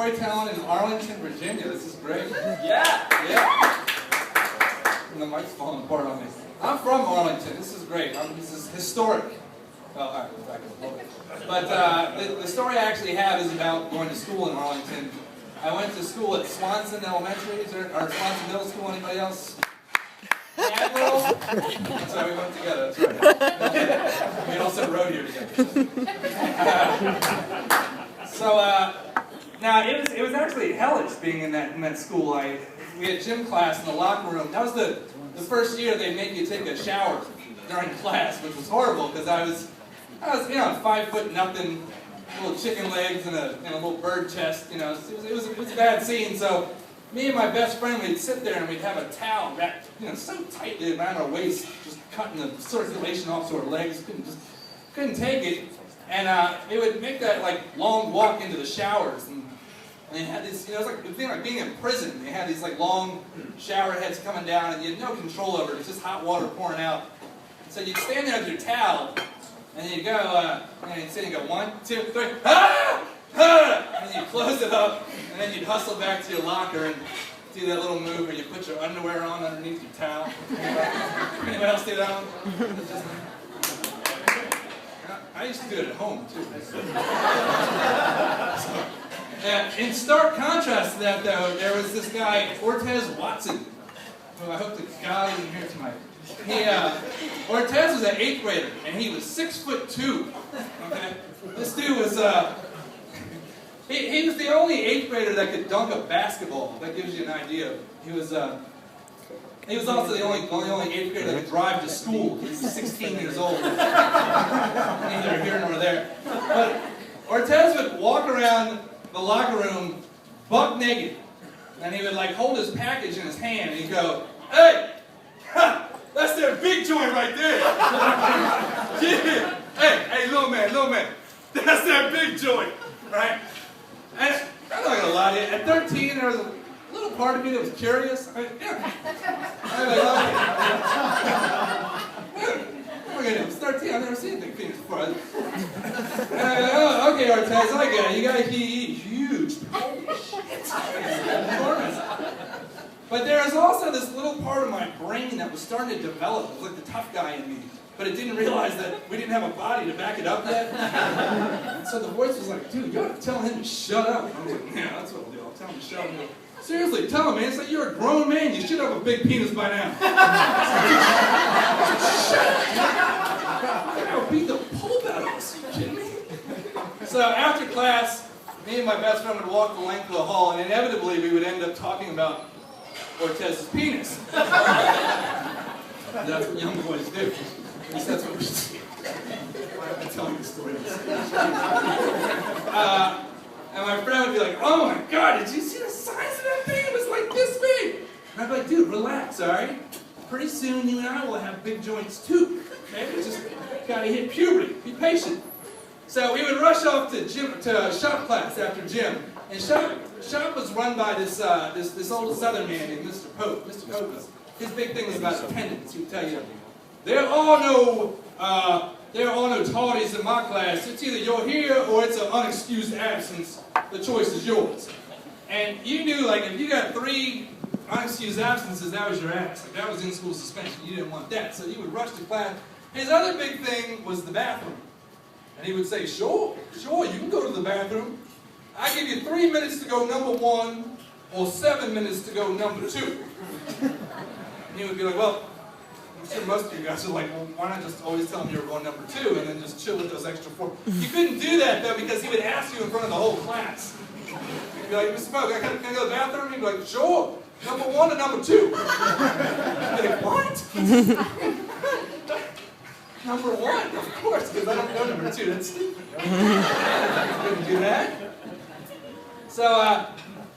storytelling in Arlington, Virginia. This is great. Yeah. And the mic's falling apart on me. I'm from Arlington. This is great. This is historic. Well, all right, back a little bit. But the story I actually have is about going to school in Arlington. I went to school at Swanson Elementary, or Swanson Middle School. Anybody else? Admiral? That's why we went together. That's right. We also rode here together. Now it was actually hellish being in that school. We had gym class in the locker room. That was the first year they made you take a shower during class, which was horrible because I was 5 foot nothing, little chicken legs and a little bird chest. It was a bad scene. So me and my best friend, we'd sit there and we'd have a towel wrapped so tightly around our waist, just cutting the circulation off to our legs. Couldn't take it. And it would make that long walk into the showers, and they had this, it was like being in prison. They had these long shower heads coming down, and you had no control over it. It was just hot water pouring out. So you'd stand there with your towel, and you'd go, and you'd say, 1, 2, 3, ah! Ah! And then you'd close it up, and then you'd hustle back to your locker and do that little move where you put your underwear on underneath your towel. Anyone else do that one? I used to do it at home, too. In stark contrast to that, though, there was this guy, Ortez Watson, who I hope that God isn't here tonight. Ortez was an 8th grader, and he was 6'2". Okay? This dude was, he was the only 8th grader that could dunk a basketball. That gives you an idea. He was also the only 8th grader that could drive to school. He was 16 years old. Neither here nor there. But Ortez would walk around the locker room buck naked. And he would hold his package in his hand and he'd go, "Hey! Ha, that's their big joint right there." Yeah. Hey, little man. That's their big joint. Right? And I'm not going to lie to you. At 13, there was a little part of me that was curious. Look at him, 13, I've never seen a big penis before. Okay, Ortez, I get it. You got a huge. But there was also this little part of my brain that was starting to develop. It was like the tough guy in me. But it didn't realize that we didn't have a body to back it up yet. And so the voice was like, "Dude, you ought to tell him to shut up." I was like, "Yeah, that's what I'll do. I'll tell him to shut up." "Seriously, tell him, man. It's like you're a grown man. You should have a big penis by now." Shut up! I'll beat the pulp out of us. Are you kidding me? So after class, me and my best friend would walk the length of the hall, and inevitably we would end up talking about Ortez's penis. That's what young boys do. At least that's what we do. I've been telling the story. And my friend would be like, "Oh my God, did you see the size of that thing? It was like this big." And I'd be like, "Dude, relax, all right? Pretty soon you and I will have big joints too. Okay? We just gotta hit puberty. Be patient." So we would rush off to shop class after gym. And shop was run by this old Southern man named Mr. Pope. Mr. Pope his big thing was about attendance. He would tell you, there are no tardies in my class. It's either you're here or it's an unexcused absence. The choice is yours." And you knew, if you got 3 unexcused absences, that was your ass. That was in-school suspension. You didn't want that. So you would rush to class. His other big thing was the bathroom. And he would say, sure, you can go to the bathroom. I give you 3 minutes to go number 1 or 7 minutes to go number 2. And he would be like, well, I'm sure most of you guys are like, well, why not just always tell him you were going number 2 and then just chill with those extra 4? You couldn't do that, though, because he would ask you in front of the whole class. He'd be like, "Mr. Pope, can I go to the bathroom?" He'd be like, "Sure. Number 1 or number 2? I'd be like, "What?" Number 1, of course, because I don't know number 2. That's stupid. Couldn't do that. So,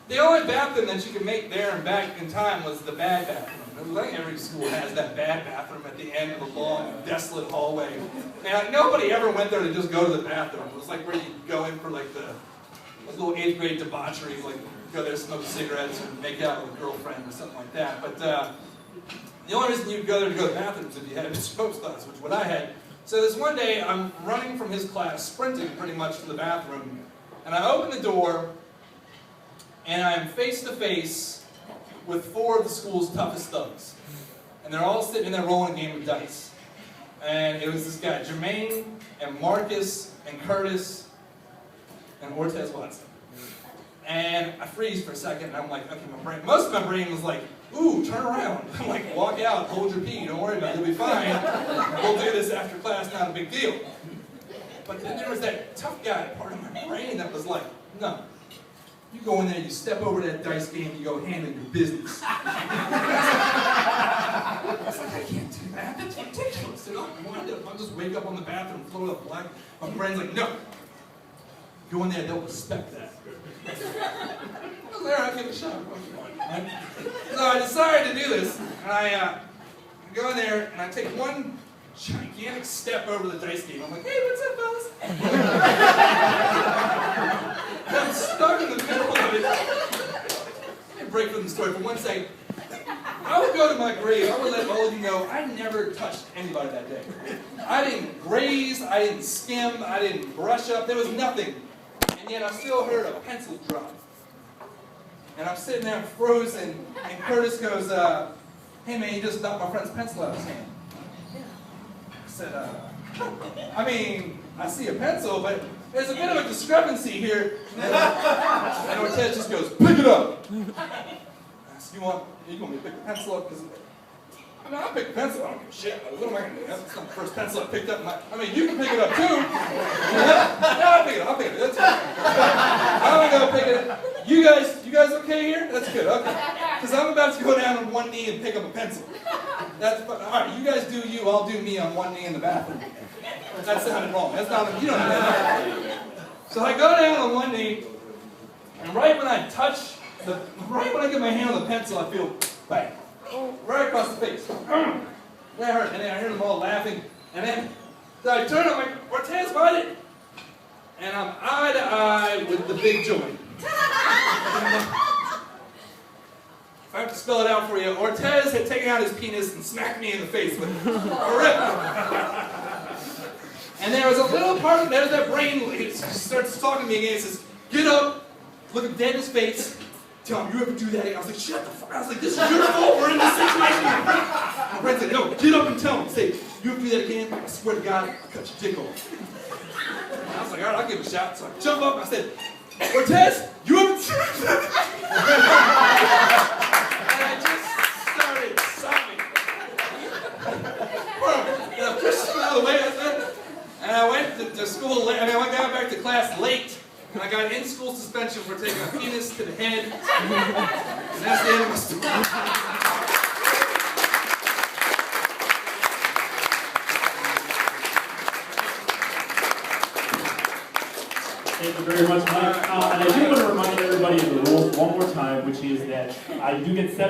the only bathroom that you could make there and back in time was the bad bathroom. I think every school has that bad bathroom at the end of the long, desolate hallway. And nobody ever went there to just go to the bathroom. It was where you go in for the little 8th grade debauchery, go there, smoke cigarettes, and make out with a girlfriend or something like that. But the only reason you'd go there to go to the bathroom is if you had a Mr. Pope's class, which is what I had. So this one day, I'm running from his class, sprinting pretty much to the bathroom, and I open the door, and I'm face to face with 4 of the school's toughest thugs. And they're all sitting there rolling a game of dice. And it was this guy, Jermaine, and Marcus, and Curtis, and Ortez Watson. And I freeze for a second, and I'm like, okay, most of my brain was like, ooh, turn around. I'm like, walk out, hold your pee, don't worry about it, you'll be fine. We'll do this after class, not a big deal. But then there was that tough guy part of my brain that was like, no. You go in there, you step over that dice game, you go handle your business. I was like, I can't do that, that's ridiculous. And I'll just wake up on the bathroom floor of black. My brain's like, no. Go in there, they'll respect that. I was there, I'll give it a shot. So I decided to do this, and I go in there, and I take one gigantic step over the dice game. I'm like, hey, what's up, fellas? I'm stuck in the middle of it. Let me break from the story for 1 second. I would go to my grave, I would let all of you know, I never touched anybody that day. I didn't graze, I didn't skim, I didn't brush up, there was nothing. And yet I still heard a pencil drop. And I'm sitting there frozen, and Curtis goes, hey man, you just knocked my friend's pencil out of his hand. I said, I mean, I see a pencil, but there's a bit of a discrepancy here. And Ortez just goes, pick it up. I said, you want me to pick the pencil up? Because I mean, I'll pick the pencil, I don't give a shit. What am I going to do? That's not the first pencil I picked up. I mean, you can pick it up too. Yeah, I'll pick it up, That's fine. I'm going to pick it up. You guys okay here? That's good, okay. Because I'm about to go down on one knee and pick up a pencil. That's fine. All right, you guys do you, I'll do me on one knee in the bathroom. That sounded wrong. That's not, you don't know that. So I go down on one knee, and right when I get my hand on the pencil, I feel bang. Right across the face. That hurt. And then I hear them all laughing. And then I turn, I'm like, Ortez, find it. And I'm eye to eye with the big joint. If I have to spell it out for you, Ortez had taken out his penis and smacked me in the face with a rip. And there was a little part of that brain, it starts talking to me again. It says, get up, look him dead in his face, tell him, you ever do that again? I was like, shut the fuck. I was like, this is your fault, we're in this situation. My friend said, no, get up and tell him. Say, you ever do that again? I swear to God, I'll cut your dick off. And I was like, all right, I'll give it a shot. So I jump up and I said, Ortez, you ever do that? And I just started sobbing. And I pushed him out of the way. And I went to school late. I mean, I got back to class late. And I got in-school suspension for taking a penis to the head. And that's the end of my story. Thank you very much, Mike. And I do want to remind everybody of the rules one more time, which is that you get 7